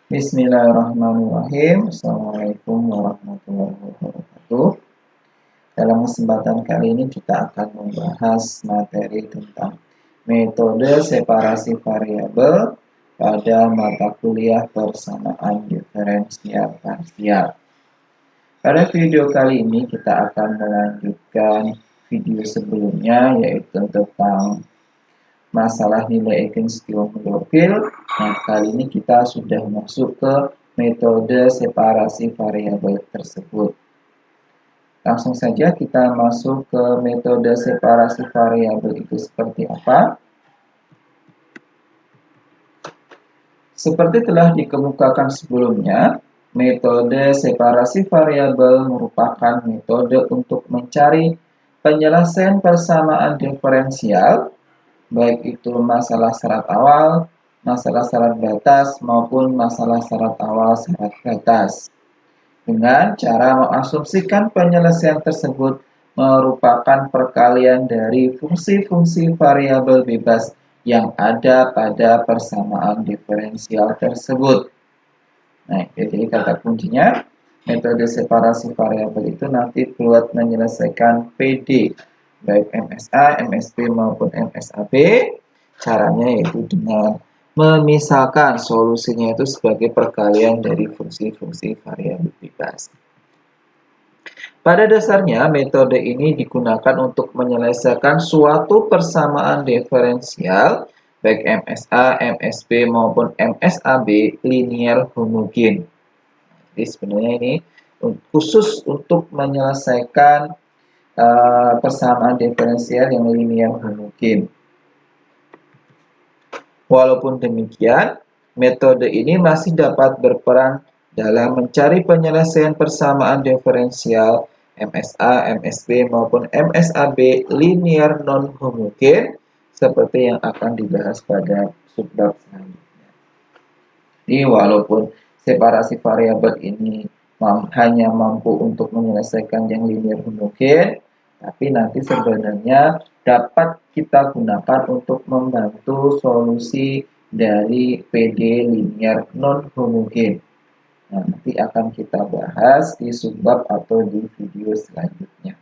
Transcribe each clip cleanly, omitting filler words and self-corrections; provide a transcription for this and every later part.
Bismillahirrahmanirrahim. Assalamualaikum warahmatullahi wabarakatuh. Dalam kesempatan kali ini kita akan membahas materi tentang metode separasi variabel pada mata kuliah persamaan diferensial parsial. Pada video kali ini kita akan melanjutkan video sebelumnya, yaitu tentang masalah nilai Eikenstiel-Liouville. Nah, kali ini kita sudah masuk ke metode separasi variabel tersebut. Langsung saja kita masuk ke metode separasi variabel itu seperti apa. Seperti telah dikemukakan sebelumnya, metode separasi variabel merupakan metode untuk mencari penyelesaian persamaan diferensial, baik itu masalah syarat awal, masalah syarat batas, maupun masalah syarat awal syarat batas. Dengan cara mengasumsikan penyelesaian tersebut merupakan perkalian dari fungsi-fungsi variabel bebas yang ada pada persamaan diferensial tersebut. Nah, jadi kata kuncinya, metode separasi variabel itu nanti buat menyelesaikan PD, baik MSA, MSB maupun MSAB. Caranya yaitu dengan memisahkan solusinya itu sebagai perkalian dari fungsi-fungsi variabel bebas. Pada dasarnya, metode ini digunakan untuk menyelesaikan suatu persamaan diferensial baik MSA, MSB maupun MSAB linear homogen. Jadi sebenarnya ini khusus untuk menyelesaikan persamaan diferensial yang linear homogen. Walaupun demikian, metode ini masih dapat berperan dalam mencari penyelesaian persamaan diferensial MSA, MSB maupun MSAB linear non-homogen seperti yang akan dibahas pada subbab selanjutnya. Jadi walaupun separasi variabel ini hanya mampu untuk menyelesaikan yang linear homogen, tapi nanti sebenarnya dapat kita gunakan untuk membantu solusi dari PD linear non-homogen. Nah, nanti akan kita bahas di subbab atau di video selanjutnya.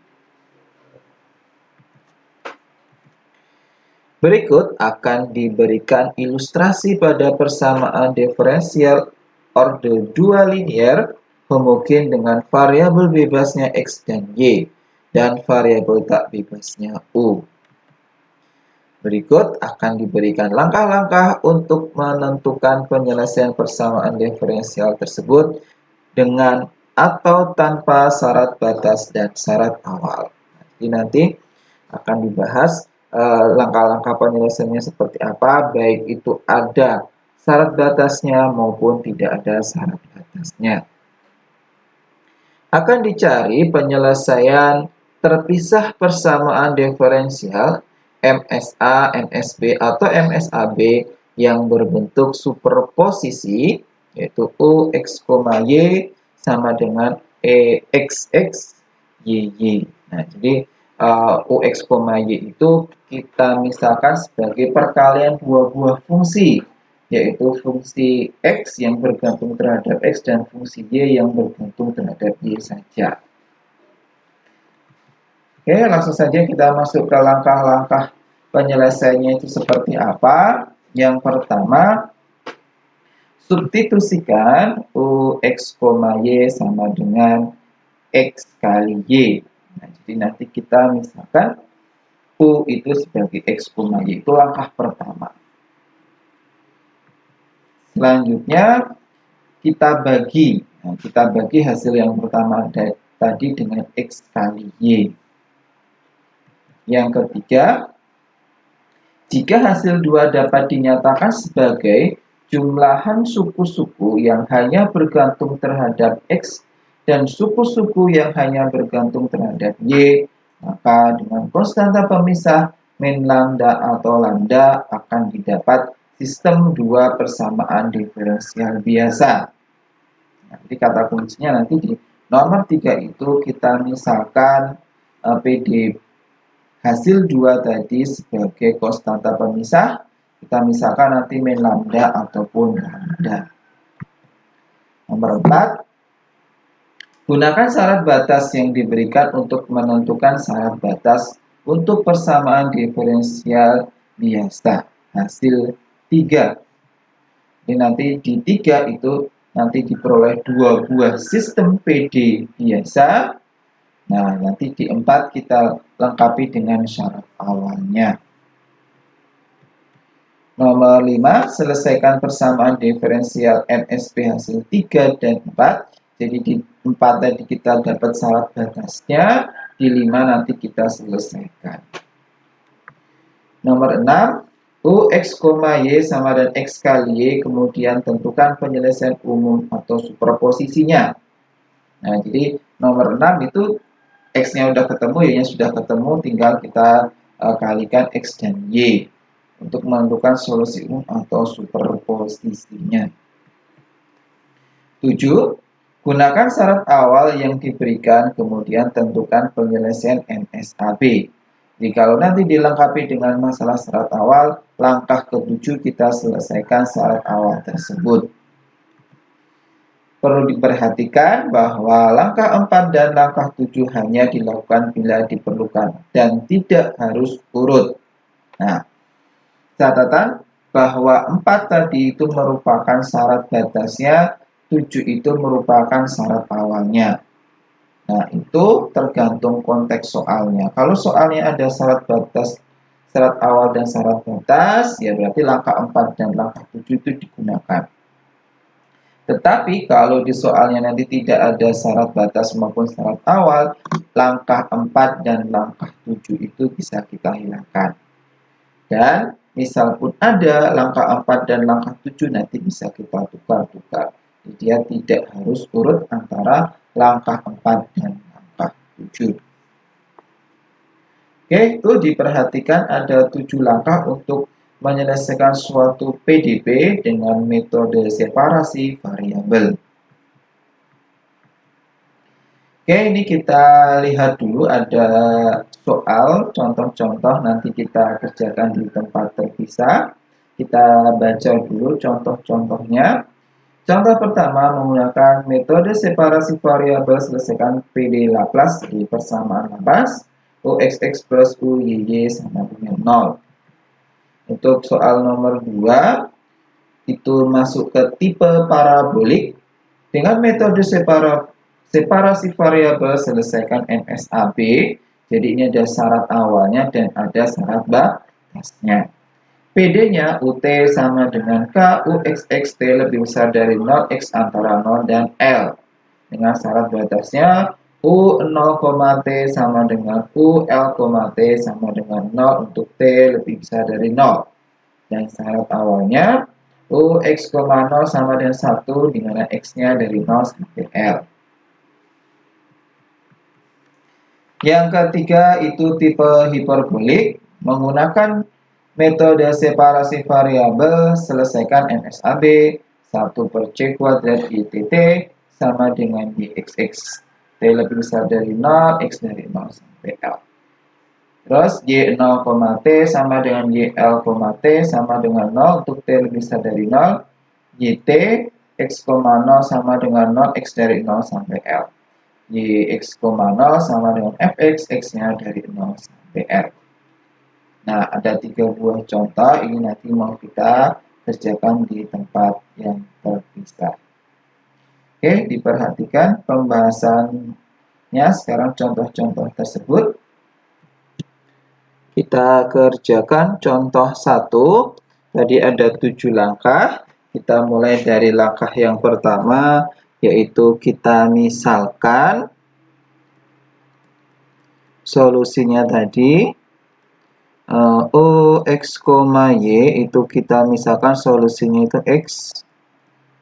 Berikut akan diberikan ilustrasi pada persamaan diferensial orde 2 linear homogen dengan variabel bebasnya X dan Y dan variabel tak bebasnya U. Berikut akan diberikan langkah-langkah untuk menentukan penyelesaian persamaan diferensial tersebut dengan atau tanpa syarat batas dan syarat awal. Jadi nanti akan dibahas langkah-langkah penyelesaiannya seperti apa, baik itu ada syarat batasnya maupun tidak ada syarat batasnya. Akan dicari penyelesaian terpisah persamaan diferensial MSA, MSB atau MSAB yang berbentuk superposisi, yaitu U X, Y sama dengan EXX YY. Nah, jadi UX, Y itu kita misalkan sebagai perkalian dua buah fungsi, yaitu fungsi X yang bergantung terhadap X dan fungsi Y yang bergantung terhadap Y saja. Oke, langsung saja kita masuk ke langkah-langkah penyelesaiannya itu seperti apa. Yang pertama, substitusikan UX, Y sama dengan X kali Y. Nah, jadi nanti kita misalkan U itu sebagai X, Y. Itu langkah pertama. Selanjutnya kita bagi. Nah, kita bagi hasil yang pertama tadi dengan X kali Y. Yang ketiga, jika hasil 2 dapat dinyatakan sebagai jumlahan suku-suku yang hanya bergantung terhadap X dan suku-suku yang hanya bergantung terhadap Y, maka dengan konstanta pemisah min lambda atau lambda akan didapat sistem 2 persamaan diferensial biasa. Nah, jadi kata kuncinya nanti di nomor 3 itu kita misalkan PD hasil 2 tadi sebagai konstanta pemisah, kita misalkan nanti min lambda ataupun lambda. Nomor 4, gunakan syarat batas yang diberikan untuk menentukan syarat batas untuk persamaan diferensial biasa. Hasil 3. Ini nanti di 3 itu nanti diperoleh 2 buah sistem PD biasa. Nah, nanti di 4 kita lengkapi dengan syarat awalnya. Nomor 5, selesaikan persamaan diferensial MSP hasil 3 dan 4. Jadi di 4 tadi kita dapat syarat batasnya, di 5 nanti kita selesaikan. Nomor 6, UX, Y sama dan X kali Y, kemudian tentukan penyelesaian umum atau superposisinya. Nah, jadi nomor 6 itu X-nya udah ketemu, Y-nya sudah ketemu, tinggal kita kalikan X dan Y untuk menentukan solusi umum atau superposisinya. 7. Gunakan syarat awal yang diberikan, kemudian tentukan penyelesaian MSAB. Jadi kalau nanti dilengkapi dengan masalah syarat awal, langkah ke-7 kita selesaikan syarat awal tersebut. Perlu diperhatikan bahwa langkah 4 dan langkah 7 hanya dilakukan bila diperlukan dan tidak harus urut. Nah, catatan bahwa 4 tadi itu merupakan syarat batasnya, 7 itu merupakan syarat awalnya. Nah, itu tergantung konteks soalnya. Kalau soalnya ada syarat batas, syarat awal dan syarat batas, ya berarti langkah 4 dan langkah 7 itu digunakan. Tetapi kalau di soalnya nanti tidak ada syarat batas maupun syarat awal, langkah 4 dan langkah 7 itu bisa kita hilangkan. Dan misal pun ada langkah 4 dan langkah 7 nanti bisa kita tukar-tukar. Jadi dia tidak harus urut antara langkah 4 dan langkah 7. Oke, itu diperhatikan ada 7 langkah untuk menyelesaikan suatu PDB dengan metode separasi variabel. Oke, ini kita lihat dulu ada soal, contoh-contoh nanti kita kerjakan di tempat terpisah. Kita baca dulu contoh-contohnya. Contoh pertama, menggunakan metode separasi variabel selesaikan PD Laplace di persamaan Laplace UXX plus UYY sama dengan 0. Untuk soal nomor 2, itu masuk ke tipe parabolik. Dengan metode separasi variabel selesaikan MSAB. Jadi ini ada syarat awalnya dan ada syarat batasnya. PD-nya UT sama dengan K, UXX, T lebih besar dari 0, X antara 0 dan L. Dengan syarat batasnya, U0, T sama dengan U, L, T sama dengan 0 untuk T lebih besar dari 0. Dan syarat awalnya, UX,0 sama dengan 1, di mana X-nya dari 0 sampai L. Yang ketiga itu tipe hiperbolik, menggunakan metode separasi variabel selesaikan MSAB 1/C² ITT sama dengan YXX. T lebih besar dari 0, X dari 0 sampai L. Terus Y0, T sama dengan YL, T sama dengan 0 untuk T lebih besar dari 0. YT X,0 sama dengan 0, X dari 0 sampai L. YX,0 sama dengan Fx, X-nya dari 0 sampai L. Nah, ada 3 buah contoh, ini nanti mau kita kerjakan di tempat yang terpisah. Oke, diperhatikan pembahasannya sekarang contoh-contoh tersebut. Kita kerjakan contoh 1, tadi ada 7 langkah, kita mulai dari langkah yang pertama, yaitu kita misalkan solusinya tadi, UX, Y itu kita misalkan solusinya itu X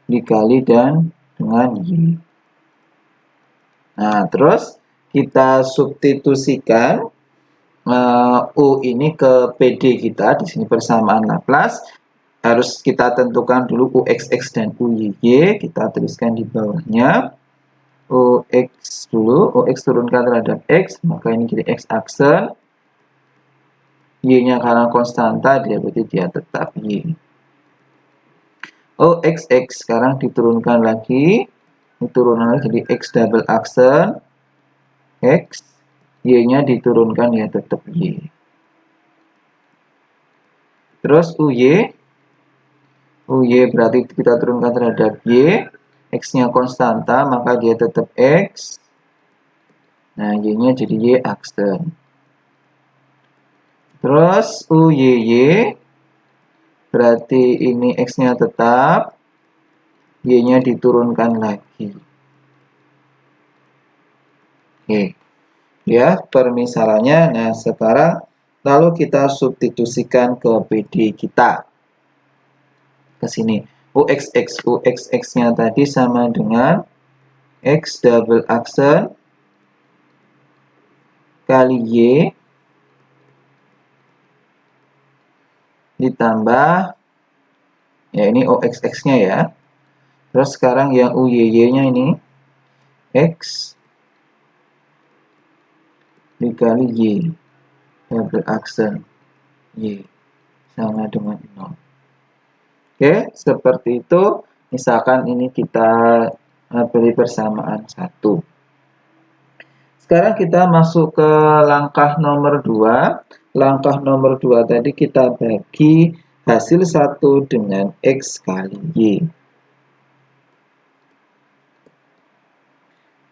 dikali dan dengan Y. Nah, terus kita substitusikan U ini ke PD kita, di sini persamaan Laplace. Harus kita tentukan dulu UXX dan UYY, kita tuliskan di bawahnya. UX dulu, UX turunkan terhadap X, maka ini jadi X aksen. Y-nya karena konstanta, dia berarti dia tetap Y. UXX sekarang diturunkan lagi, diturunkan jadi X double aksen X, Y-nya diturunkan ya tetap Y. Terus UY berarti kita turunkan terhadap Y, X-nya konstanta, maka dia tetap X. Nah, Y-nya jadi Y aksen. Terus UYY, berarti ini X-nya tetap, Y-nya diturunkan lagi. Oke, ya permisalannya. Nah, sekarang lalu kita substitusikan ke PD kita. Ke sini. UXX-nya tadi sama dengan X double aksen kali Y ditambah, ya ini OXX-nya ya. Terus sekarang yang UYY-nya ini X dikali Y double aksen Y sama dengan 0. Oke, seperti itu. Misalkan ini kita beri persamaan 1. Sekarang kita masuk ke langkah nomor 2. Langkah nomor 2 tadi kita bagi hasil 1 dengan X kali Y.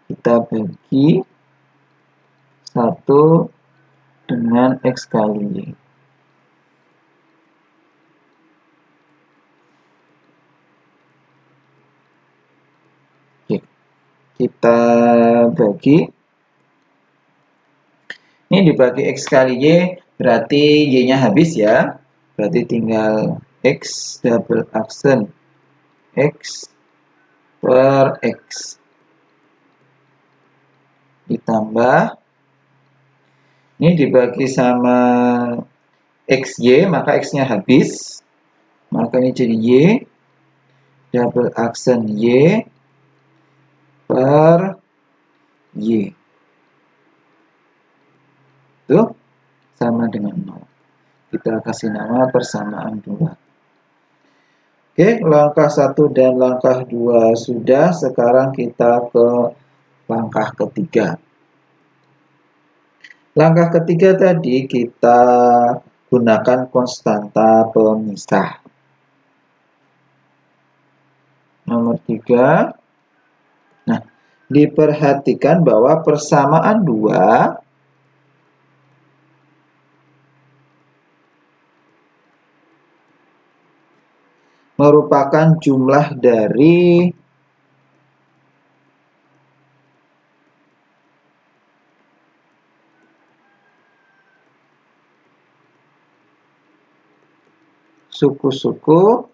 Kita bagi 1 dengan X kali Y. Oke, kita bagi. Ini dibagi X kali Y, berarti Y-nya habis ya. Berarti tinggal X double aksen X per X. Ditambah. Ini dibagi sama XY, maka X-nya habis. Maka ini jadi Y double aksen Y per Y. Itu sama dengan 0. Kita kasih nama persamaan 2. Oke, langkah 1 dan langkah 2 sudah. Sekarang kita ke langkah ketiga. Langkah ketiga tadi kita gunakan konstanta pemisah. Nomor 3. Nah, diperhatikan bahwa persamaan 2 merupakan jumlah dari suku-suku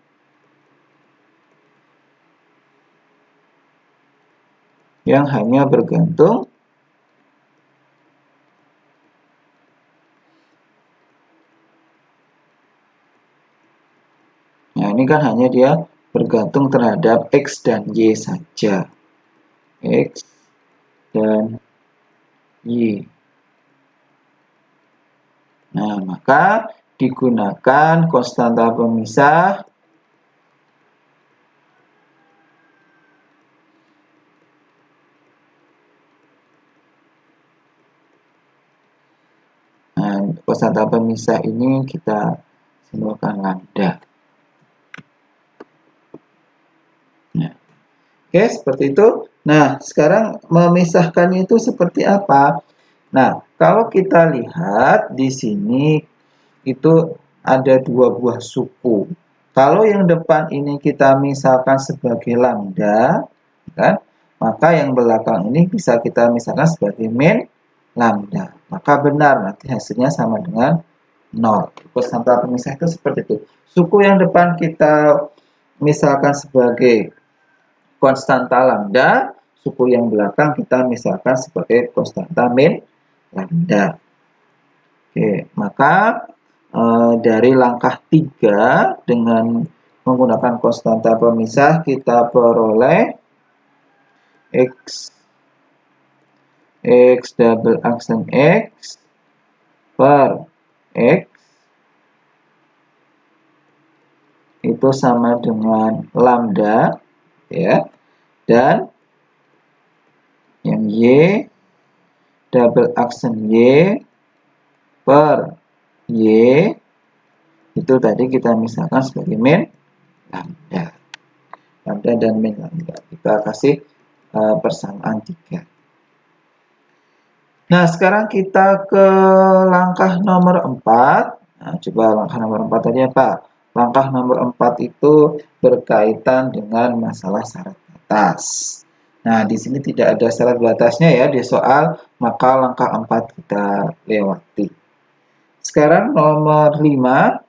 yang hanya bergantung ini kan hanya dia bergantung terhadap X dan Y saja. X dan Y. Nah, maka digunakan konstanta pemisah Nah, konstanta pemisah ini kita simbolkan lambda. Nah, oke, seperti itu. Nah, sekarang memisahkannya itu seperti apa? Nah, kalau kita lihat di sini itu ada 2 buah suku. Kalau yang depan ini kita misalkan sebagai lambda, kan? Maka yang belakang ini bisa kita misalkan sebagai min lambda. Maka benar nanti hasilnya sama dengan 0. Konstanta pemisah itu seperti itu. Suku yang depan kita misalkan sebagai konstanta lambda, suku yang belakang kita misalkan sebagai konstanta min lambda. Oke, maka dari langkah 3 dengan menggunakan konstanta pemisah kita peroleh X double aksen X per X itu sama dengan lambda ya, dan yang Y, double aksen Y per Y, itu tadi kita misalkan sebagai min lambda. Lambda dan min lambda. Kita kasih persamaan 3. Nah, sekarang kita ke langkah nomor 4. Nah, coba langkah nomor 4 tadi apa? Langkah nomor 4 itu berkaitan dengan masalah syarat batas. Nah, di sini tidak ada syarat batasnya ya di soal, maka langkah 4 kita lewati. Sekarang nomor 5.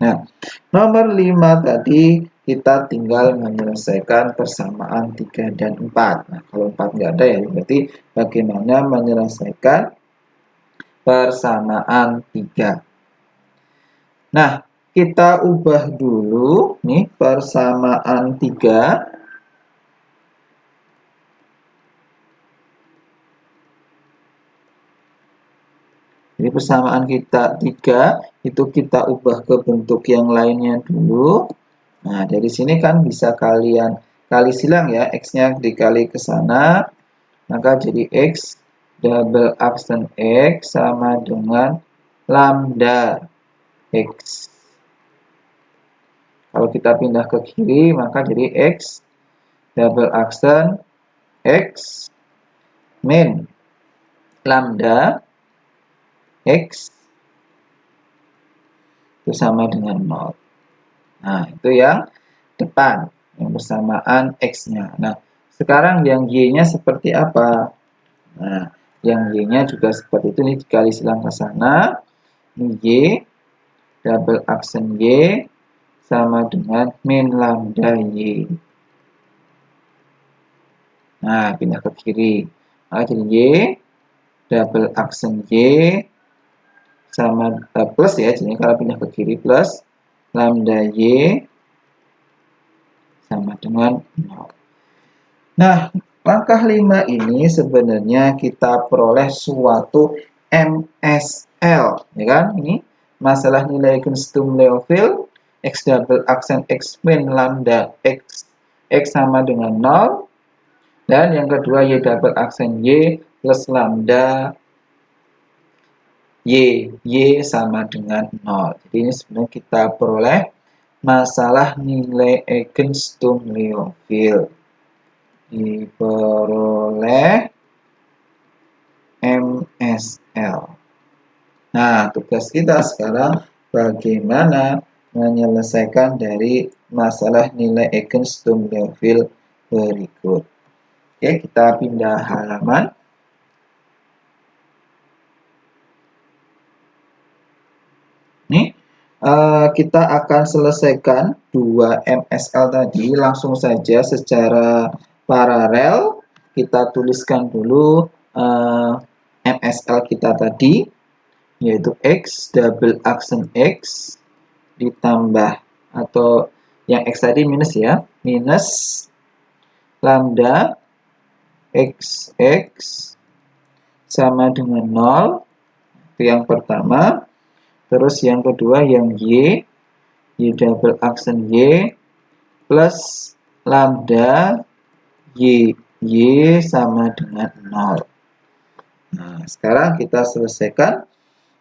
Nah, nomor 5 tadi kita tinggal menyelesaikan persamaan 3 dan 4. Nah, kalau 4 nggak ada ya berarti bagaimana menyelesaikan persamaan 3. Nah, kita ubah dulu nih persamaan 3. Jadi persamaan kita 3 itu kita ubah ke bentuk yang lainnya dulu. Nah, dari sini kan bisa kalian kali silang ya, X-nya dikali ke sana, maka jadi X double aksen X sama dengan lambda X. Kalau kita pindah ke kiri, maka jadi X double aksen X min lambda X itu sama dengan 0. Nah, itu yang depan, yang bersamaan X-nya. Nah, sekarang yang Y-nya seperti apa? Nah, yang Y-nya juga seperti itu, nih dikali silang ke sana. Ini Y, double aksen Y, sama dengan min lambda Y. Nah, pindah ke kiri. Nah, jadi Y, double aksen Y, sama plus ya, jadi kalau pindah ke kiri plus lambda Y sama dengan 0. Nah, langkah 5 ini sebenarnya kita peroleh suatu MSL, ya kan? Ini masalah nilai Eigenstum Liouville, X double aksen X min lambda X, X sama dengan 0, dan yang kedua Y double aksen Y plus lambda Y, Y sama dengan 0. Jadi ini sebenarnya kita peroleh masalah nilai Eigenstum Liouville. Diperoleh MSL. Nah, tugas kita sekarang bagaimana menyelesaikan dari masalah nilai Eigenstum Liouville berikut. Oke, kita pindah halaman. Nih, kita akan selesaikan 2 MSL tadi langsung saja secara paralel. Kita tuliskan dulu MSL kita tadi, yaitu X double aksen X ditambah, atau yang X tadi minus ya, minus lambda XX sama dengan 0. Itu yang pertama. Terus yang kedua yang Y double aksen Y plus lambda Y sama dengan 0. Nah, sekarang kita selesaikan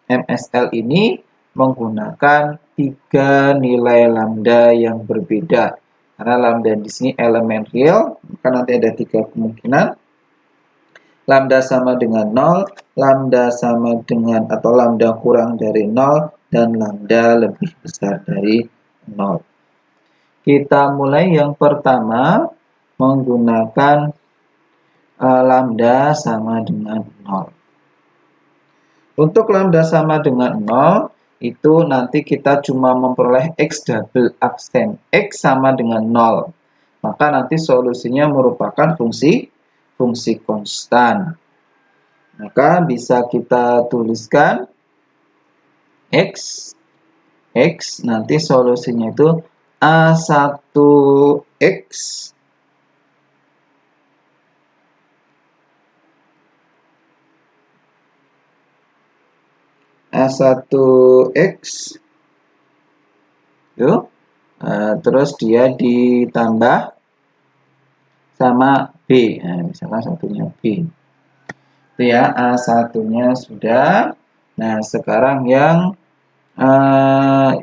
MSL ini menggunakan 3 nilai lambda yang berbeda. Karena lambda di sini elemen real, maka nanti ada 3 kemungkinan. Lambda sama dengan 0, lambda sama dengan atau lambda kurang dari 0, dan lambda lebih besar dari 0. Kita mulai yang pertama menggunakan lambda sama dengan 0. Untuk lambda sama dengan 0, itu nanti kita cuma memperoleh X double aksen X sama dengan 0. Maka nanti solusinya merupakan fungsi konstan. Maka bisa kita tuliskan X nanti solusinya itu A1X yuk, terus dia ditambah sama B. Nah, misalkan satunya B. Itu ya, A1-nya sudah. Nah, sekarang yang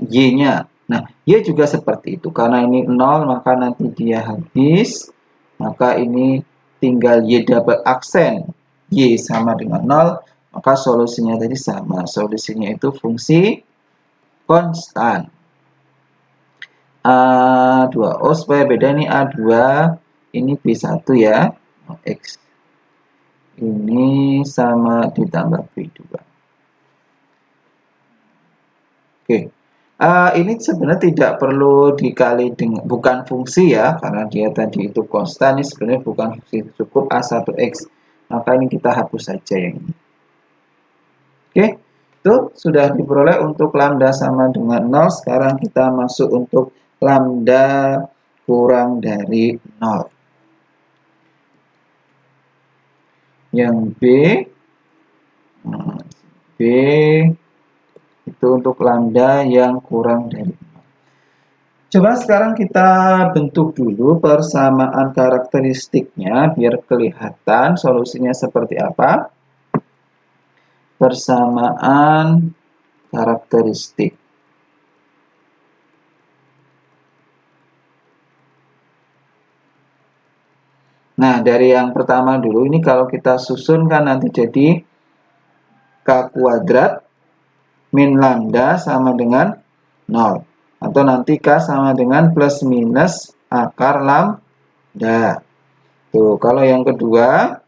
Y-nya. Nah, Y juga seperti itu. Karena ini 0, maka nanti dia habis. Maka ini tinggal Y double aksen. Y sama dengan 0, maka solusinya tadi sama. Solusinya itu fungsi konstan. A2. Oh, supaya beda nih A2. Ini B1 ya. X. Ini sama ditambah B2. Oke. Ini sebenarnya tidak perlu dikali dengan, bukan fungsi ya, karena dia tadi itu konstan, ini sebenarnya bukan fungsi, cukup A1X. Maka ini kita hapus saja yang ini. Oke, itu sudah diperoleh untuk lambda sama dengan 0. Sekarang kita masuk untuk lambda kurang dari 0. Yang B itu untuk lambda yang kurang dari 0. Coba sekarang kita bentuk dulu persamaan karakteristiknya biar kelihatan solusinya seperti apa. Persamaan karakteristik. Nah, dari yang pertama dulu, ini kalau kita susun kan nanti jadi K kuadrat min lambda sama dengan 0. Atau nanti K sama dengan plus minus akar lambda. Tuh, kalau yang kedua,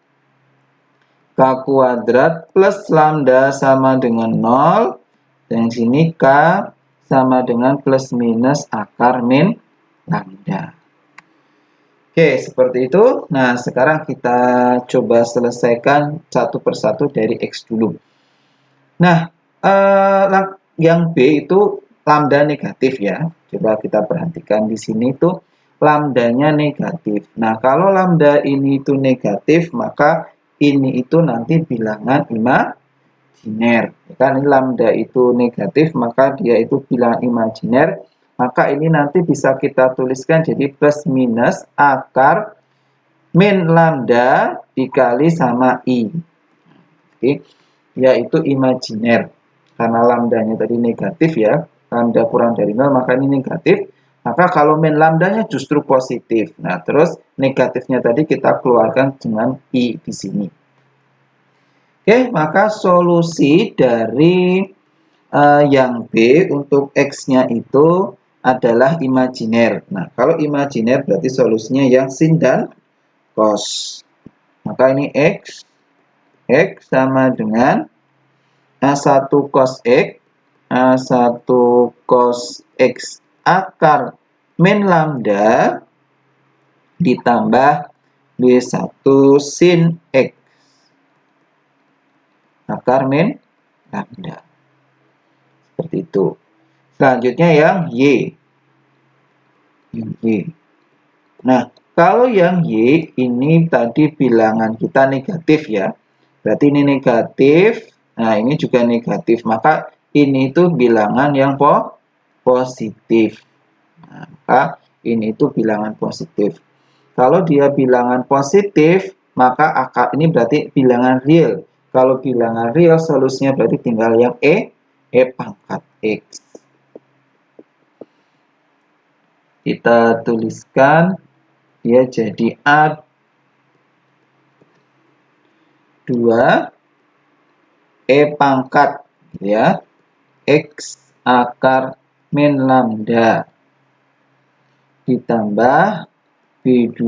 K kuadrat plus lambda sama dengan 0. Dan sini K sama dengan plus minus akar min lambda. Oke, seperti itu. Nah, sekarang kita coba selesaikan satu persatu dari X dulu. Nah, yang B itu lambda negatif ya. Coba kita perhatikan di sini tuh lambdanya negatif. Nah, kalau lambda ini itu negatif, maka ini itu nanti bilangan imajiner. Kan ini lambda itu negatif, maka dia itu bilangan imajiner. Maka ini nanti bisa kita tuliskan jadi plus minus akar min lambda dikali sama I. Oke, yaitu imajiner. Karena lambdanya tadi negatif ya, lambda kurang dari 0, maka ini negatif. Maka kalau min lambdanya justru positif. Nah, terus negatifnya tadi kita keluarkan dengan I di sini. Oke, maka solusi dari yang B untuk X-nya itu adalah imajiner. Nah, kalau imajiner berarti solusinya yang sin dan cos. Maka ini X sama dengan A1 cos X, A1 cos X akar min lambda ditambah B1 sin X akar min lambda. Seperti itu. Selanjutnya yang Y. Nah, kalau yang Y ini tadi bilangan kita negatif ya. Berarti ini negatif. Nah, ini juga negatif. Maka ini itu bilangan yang positif. Nah, maka ini itu bilangan positif. Kalau dia bilangan positif, maka akar ini berarti bilangan real. Kalau bilangan real, solusinya berarti tinggal yang E pangkat X. Kita tuliskan dia jadi A2 E pangkat ya X akar min lambda ditambah B2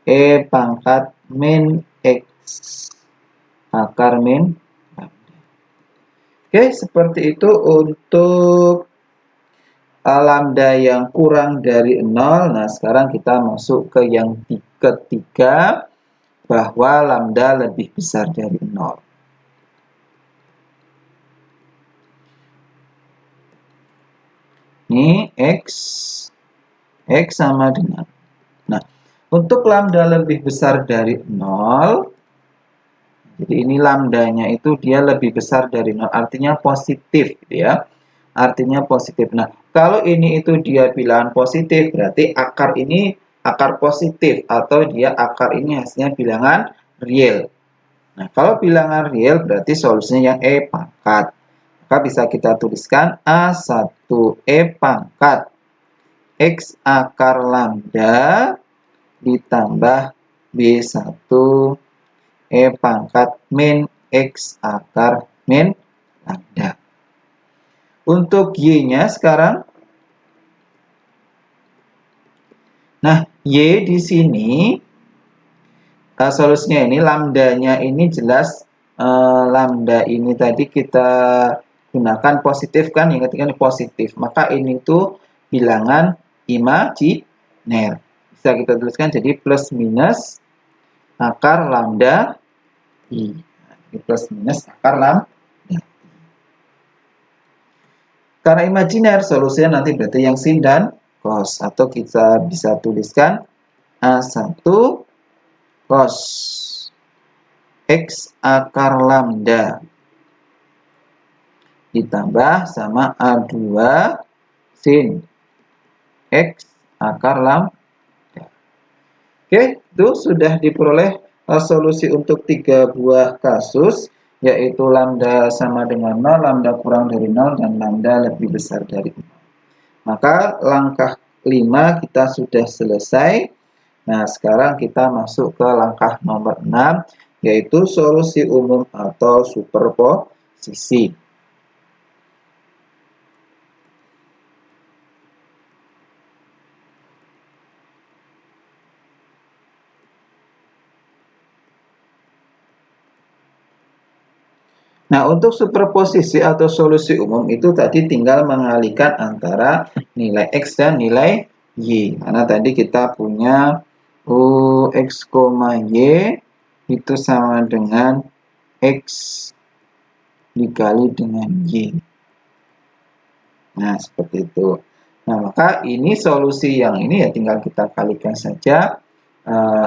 E pangkat min X akar min lambda. Oke, seperti itu untuk lambda yang kurang dari 0. Nah, sekarang kita masuk ke yang ketiga, bahwa lambda lebih besar dari 0. Ini X sama dengan. Nah, untuk lambda lebih besar dari 0, jadi ini lambdanya itu dia lebih besar dari 0, artinya positif gitu ya. Artinya positif. Nah, kalau ini itu dia bilangan positif, berarti akar ini akar positif atau dia akar ini hasilnya bilangan real. Nah, kalau bilangan real berarti solusinya yang E pangkat. Maka bisa kita tuliskan A1E pangkat X akar lambda ditambah B1 E pangkat min X akar min lambda. Untuk Y-nya sekarang, nah Y di sini solusinya ini lambdanya ini jelas lambda ini tadi kita gunakan positif kan, yang ketiga ini positif, maka ini tuh bilangan imajiner. Bisa kita tuliskan jadi plus minus akar lambda I. Nah, plus minus akar lambda. Karena imajiner, solusinya nanti berarti yang sin dan cos. Atau kita bisa tuliskan A1 cos X akar lambda ditambah sama A2 sin X akar lambda. Oke, itu sudah diperoleh solusi untuk 3 buah kasus, yaitu lambda sama dengan 0, lambda kurang dari 0, dan lambda lebih besar dari 0. Maka langkah 5 kita sudah selesai. Nah, sekarang kita masuk ke langkah nomor 6, yaitu solusi umum atau superposisi. Nah, untuk superposisi atau solusi umum itu tadi tinggal mengalihkan antara nilai X dan nilai Y. Karena tadi kita punya X, Y itu sama dengan X dikali dengan Y. Nah, seperti itu. Nah, maka ini solusi yang ini ya tinggal kita kalikan saja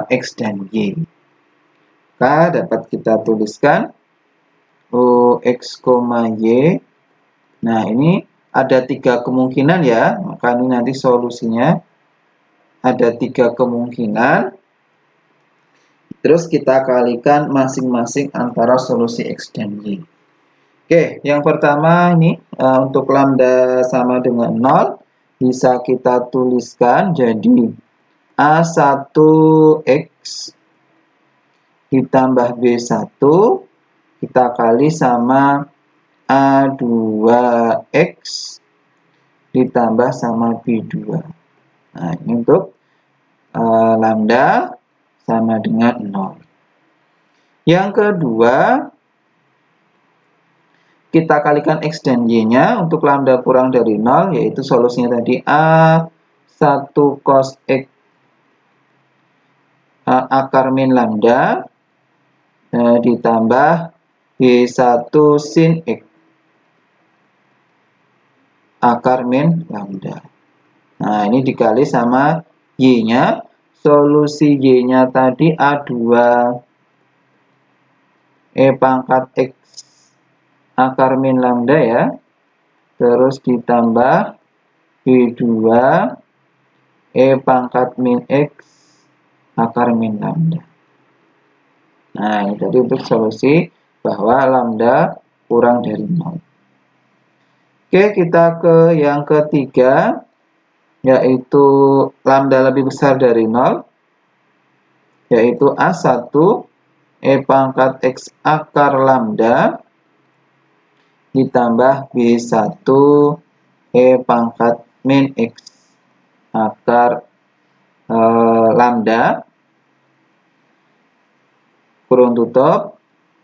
X dan Y. Maka dapat kita tuliskan X, Y. Nah, ini ada 3 kemungkinan ya. Maka ini nanti solusinya ada 3 kemungkinan. Terus kita kalikan masing-masing antara solusi X dan Y. Oke, yang pertama ini untuk lambda sama dengan 0 bisa kita tuliskan jadi A1X ditambah B1 kita kali sama A2X ditambah sama B2. Nah, ini untuk lambda sama dengan 0. Yang kedua, kita kalikan X dan Y-nya untuk lambda kurang dari 0, yaitu solusinya tadi A1 cos X akar min lambda ditambah B1 sin X akar min lambda. Nah, ini dikali sama Y-nya. Solusi Y-nya tadi A2 E pangkat X akar min lambda ya. Terus ditambah B2 E pangkat min X akar min lambda. Nah, ini tadi untuk solusi bahwa lambda kurang dari 0. Oke, kita ke yang ketiga, yaitu lambda lebih besar dari 0, yaitu A1 E pangkat X akar lambda ditambah B1 E pangkat min X akar lambda kurung tutup.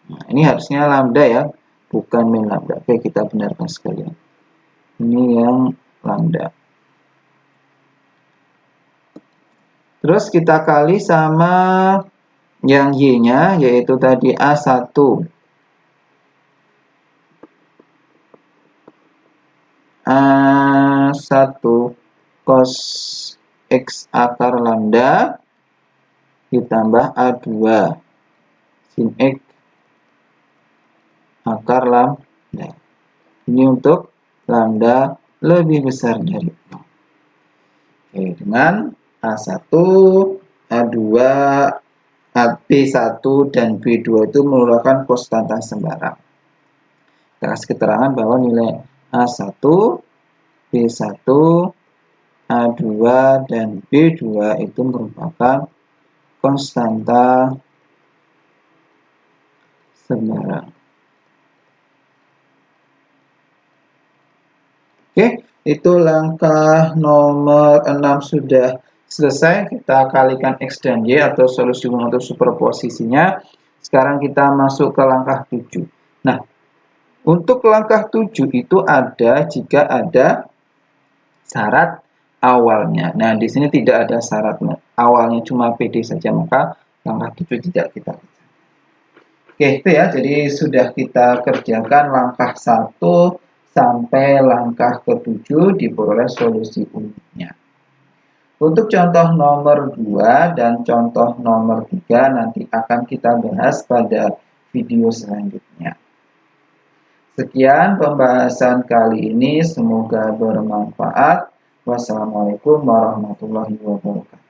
Nah, ini harusnya lambda ya, bukan min lambda. Oke, kita benarkan sekalian. Ini yang lambda. Terus kita kali sama yang Y-nya, yaitu tadi A1 A1 cos X akar lambda ditambah A2 sin X akar lambda. Ini untuk lambda lebih besar dari 0. Oke, dengan A1, A2, B1 dan B2 itu merupakan konstanta sembarang. Kita kasih keterangan bahwa nilai A1, B1, A2, dan B2 itu merupakan konstanta sembarang. Oke, itu langkah nomor 6 sudah selesai. Kita kalikan X dan Y atau solusi untuk superposisinya. Sekarang kita masuk ke langkah 7. Nah, untuk langkah 7 itu ada jika ada syarat awalnya. Nah, di sini tidak ada syaratnya. Awalnya cuma PD saja, maka langkah 7 tidak kita. Oke, itu ya. Jadi sudah kita kerjakan langkah 1 sampai langkah ke-7 diperoleh solusi umumnya. Untuk contoh nomor 2 dan contoh nomor 3 nanti akan kita bahas pada video selanjutnya. Sekian pembahasan kali ini, semoga bermanfaat. Wassalamualaikum warahmatullahi wabarakatuh.